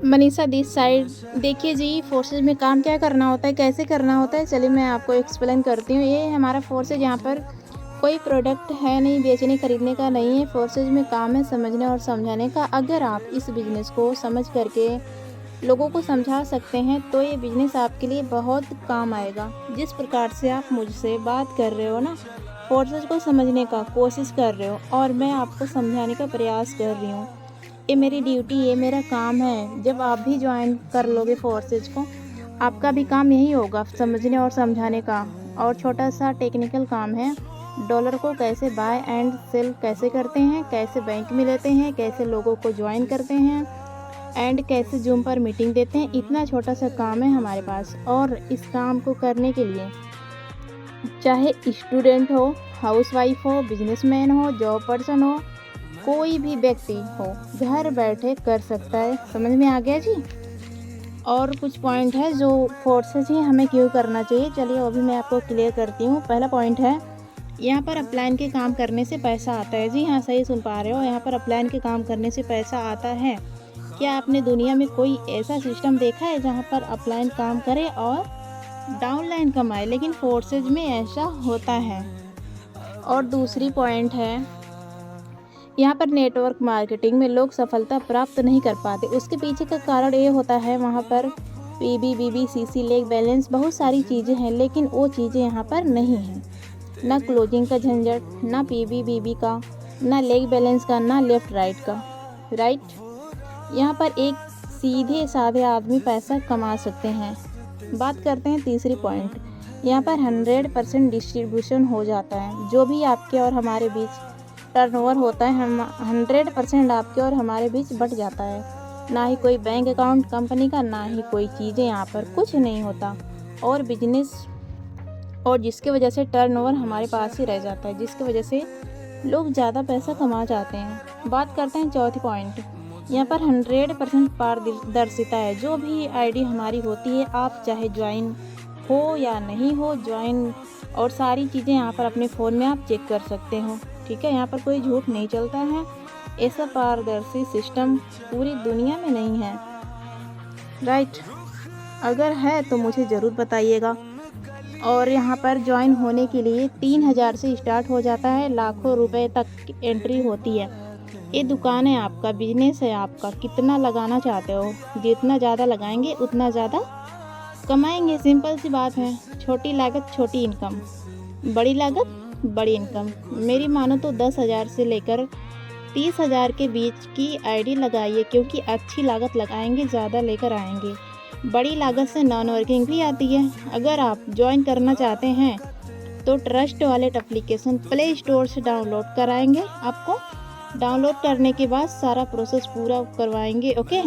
Manisha this side. देखिए जी, forces में काम क्या करना होता है, कैसे करना होता है, चलिए मैं आपको एक्सप्लेन करती हूँ। ये हमारा फोर्सेज, यहाँ पर कोई प्रोडक्ट है नहीं, बेचने खरीदने का नहीं है। फोर्सेज में काम है समझने और समझाने का। अगर आप इस बिज़नेस को समझ करके लोगों को समझा सकते हैं तो ये बिज़नेस आपके लिए बहुत काम आएगा। जिस प्रकार से आप मुझसे बात कर रहे हो ना, फोर्सेज को समझने का कोशिश कर रहे हो और मैं आपको समझाने का प्रयास कर रही हूँ। ये मेरी ड्यूटी, ये मेरा काम है। जब आप भी ज्वाइन कर लोगे फोर्सेज को, आपका भी काम यही होगा, समझने और समझाने का। और छोटा सा टेक्निकल काम है, डॉलर को कैसे बाय एंड सेल कैसे करते हैं, कैसे बैंक में लेते हैं, कैसे लोगों को ज्वाइन करते हैं एंड कैसे जूम पर मीटिंग देते हैं। इतना छोटा सा काम है हमारे पास। और इस काम को करने के लिए चाहे स्टूडेंट हो, हाउसवाइफ हो, बिजनेसमैन हो, जॉब पर्सन हो, कोई भी व्यक्ति हो, घर बैठे कर सकता है। समझ में आ गया जी। और कुछ पॉइंट है जो फोर्सेज ही हमें क्यों करना चाहिए, चलिए वो भी मैं आपको क्लियर करती हूँ। पहला पॉइंट है, यहाँ पर अपलाइन के काम करने से पैसा आता है। जी हाँ, सही सुन पा रहे हो, यहाँ पर अपलाइन के काम करने से पैसा आता है। क्या आपने दुनिया में कोई ऐसा सिस्टम देखा है जहाँ पर अपलाइन काम करे और डाउनलाइन कमाए? लेकिन फोर्सेज में ऐसा होता है। और दूसरी पॉइंट है, यहाँ पर नेटवर्क मार्केटिंग में लोग सफलता प्राप्त नहीं कर पाते। उसके पीछे का कारण ये होता है, वहाँ पर पीबी, बीबी, सीसी, लेग बैलेंस, बहुत सारी चीज़ें हैं, लेकिन वो चीज़ें यहाँ पर नहीं हैं। ना क्लोजिंग का झंझट, ना पीबी बीबी का, ना लेग बैलेंस का, ना लेफ़्ट राइट का। राइट, यहाँ पर एक सीधे साधे आदमी पैसा कमा सकते हैं। बात करते हैं तीसरी पॉइंट, यहाँ पर 100% डिस्ट्रीब्यूशन हो जाता है। जो भी आपके और हमारे बीच टर्नओवर होता है, हम 100% आपके और हमारे बीच बट जाता है। ना ही कोई बैंक अकाउंट कंपनी का, ना ही कोई चीज़ें, यहाँ पर कुछ नहीं होता। और बिजनेस, और जिसके वजह से टर्नओवर हमारे पास ही रह जाता है, जिसकी वजह से लोग ज़्यादा पैसा कमा जाते हैं। बात करते हैं चौथी पॉइंट, यहाँ पर 100% पारदर्शिता है। जो भी आईडी हमारी होती है, आप चाहे ज्वाइन हो या नहीं हो, ज्वाइन और सारी चीज़ें यहाँ पर अपने फ़ोन में आप चेक कर सकते हो। ठीक है, यहाँ पर कोई झूठ नहीं चलता है। ऐसा पारदर्शी सिस्टम पूरी दुनिया में नहीं है। राइट, अगर है तो मुझे ज़रूर बताइएगा। और यहाँ पर ज्वाइन होने के लिए 3000 से स्टार्ट हो जाता है, लाखों रुपए तक एंट्री होती है। ये दुकान है आपका, बिजनेस है आपका। कितना लगाना चाहते हो? जितना ज़्यादा लगाएंगे उतना ज़्यादा कमाएंगे। सिंपल सी बात है। छोटी लागत छोटी इनकम, बड़ी लागत बड़ी इनकम। मेरी मानो तो 10,000 से लेकर 30,000 के बीच की आईडी लगाइए, क्योंकि अच्छी लागत लगाएंगे ज़्यादा लेकर आएंगे। बड़ी लागत से नॉन वर्किंग भी आती है। अगर आप ज्वाइन करना चाहते हैं तो trust wallet application play store से डाउनलोड कराएंगे। आपको डाउनलोड करने के बाद सारा प्रोसेस पूरा करवाएंगे। ओके,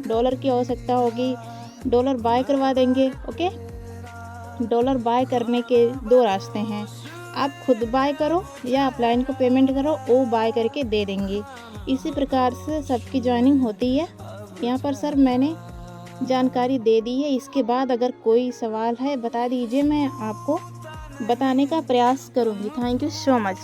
डॉलर की आवश्यकता होगी, डॉलर बाय करवा देंगे। ओके, डॉलर बाय करने के 2 रास्ते हैं, आप खुद बाय करो या अपलाइन को पेमेंट करो, वो बाय करके दे देंगे। इसी प्रकार से सबकी ज्वाइनिंग होती है। यहाँ पर सर मैंने जानकारी दे दी है। इसके बाद अगर कोई सवाल है बता दीजिए, मैं आपको बताने का प्रयास करूँगी। Thank you so much.